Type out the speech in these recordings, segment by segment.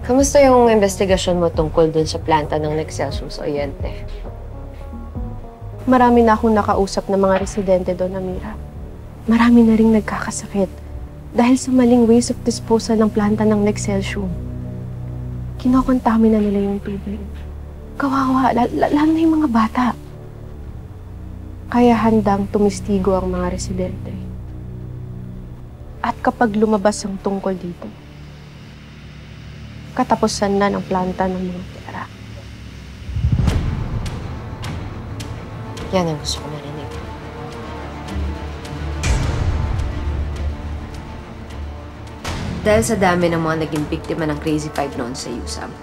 Kamusta yung investigasyon mo tungkol dun sa planta ng Nexcelsior sa Oriente? Marami na akong nakausap ng mga residente doon, Amira. Marami na ring nagkakasakit dahil sa maling ways of disposal ng planta ng Nexcelsior. Kinokontami na nila yung tubig. Kawawa, lalo na yung mga bata. Kaya handang tumistigo ang mga residente. At kapag lumabas ang tungkol dito, katapusan na ng planta ng mga pera. Yan ang gusto ko marinig. Dahil sa dami ng mga naging biktima ng Crazy Five noon sa USAM,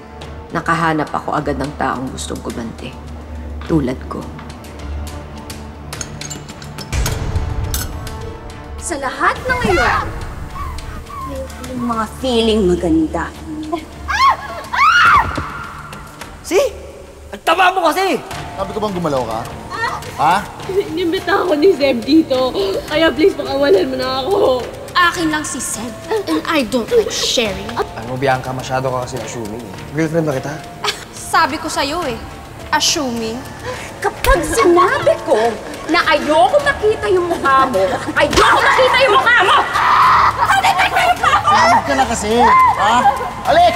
nakahanap ako agad ng taong gustong kumante. Tulad ko. Sa lahat ng ngayon, may mga feeling maganda. See? Ang taba mo kasi! Sabi ko bang gumalaw ka? Ha? Inimbita ako ni Zeb dito. Kaya please, pakawalan mo na ako. Akin lang si Seb, and I don't like sharing. Alam mo, Bianca, masyado ka kasi assuming. Girlfriend ba kita? Sabi ko sa'yo assuming. Kapag sinabi ko na ayoko makita yung mukha mo, ayoko makita yung mukha mo! Halikan mo yung mukha ko! Sabi ka na kasi! Ha? Alik!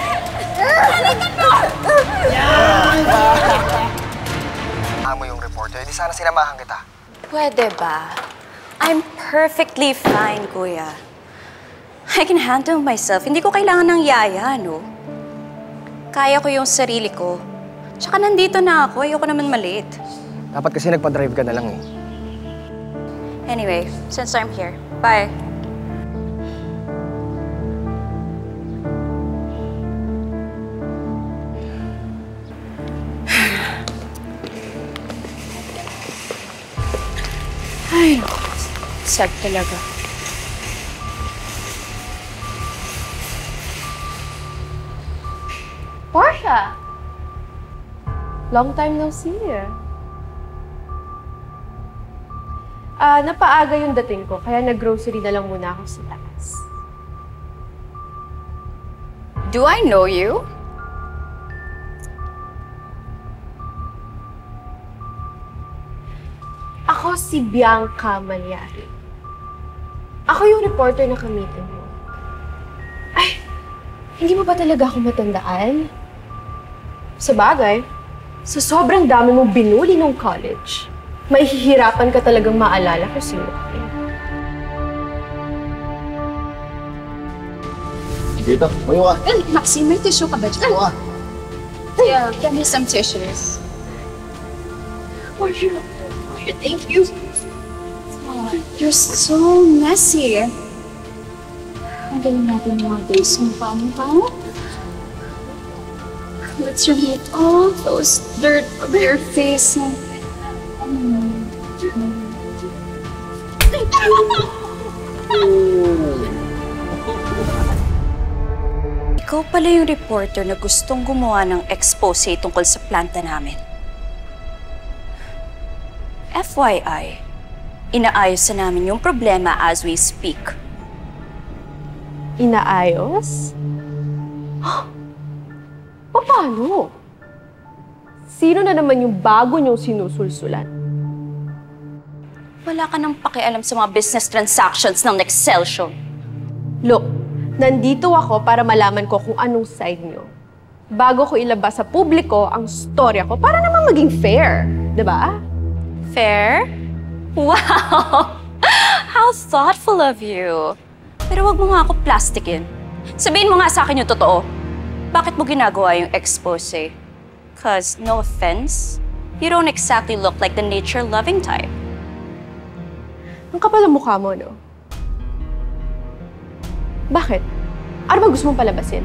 Halikan mo! Amo yung reporter, di sana sinamahan kita. Pwede ba? I'm perfectly fine, Kuya. I can handle myself. Hindi ko kailangan ng yaya, no? Kaya ko yung sarili ko. Tsaka nandito na ako. Ayoko naman maliit. Dapat kasi nagpa-drive ka na lang eh. Anyway, since I'm here, bye. Ay, sad talaga. Portia! Long time no see. Napaaga yung dating ko, kaya nag-grocery na lang muna ako sa labas. Do I know you? Ako si Bianca Malyari. Ako yung reporter na kamitin mo. Ay, hindi mo ba talaga ako matandaan? Sa bagay, sa sobrang dami mong binuli nung college, mahihirapan ka talagang maalala kung sino ka. Dito, mayo ka. Maxine, may tissue ka ba dyan? Mayo ka. Yeah, give me some tissues. Portia, thank you. Oh, you're so messy. Ang galing natin mga days mo pa mo, ha? Let's remove all those dirt from your face. Ikaw pala yung reporter na gustong gumawa ng expose tungkol sa planta namin. FYI, inaayos na namin yung problema as we speak. Inaayos? Paano? Sino na naman yung bago niyong sinusulsulan? Wala ka nang pakialam sa mga business transactions ng Nexcelsior. Look, nandito ako para malaman ko kung anong side niyo. Bago ko ilabas sa publiko ang storya ko para naman maging fair, di ba? Fair? Wow! How thoughtful of you. Pero wag mo nga ako plastikin. Sabihin mo nga sa akin yung totoo. Bakit mo ginagawa yung expose? 'Cause, no offense, you don't exactly look like the nature-loving type. Ang kapal ang mukha mo, no? Bakit? Ano ba gusto mong palabasin?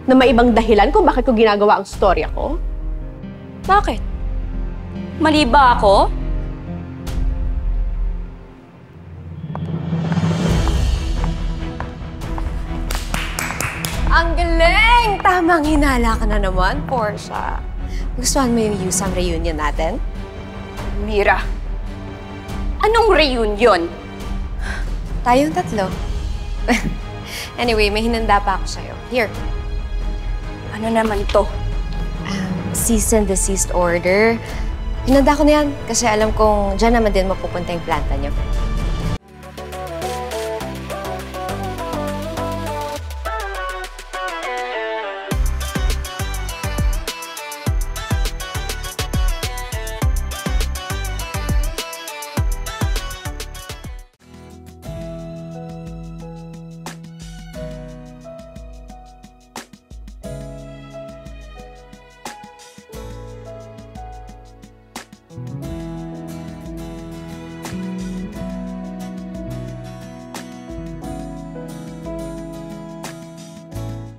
Na may ibang dahilan kung bakit ko ginagawa ang storya ko? Bakit? Mali ba ako? Ang galing! Tamang hinala ka na naman, Portia. Gustuhan mo yung USAM reunion natin? Mira, anong reunion? Tayong 3. Anyway, may hinanda pa ako sa'yo. Here. Ano naman to? Cease and desist order. Hinanda ko na yan kasi alam kong dyan naman din mapupunta yung planta niyo.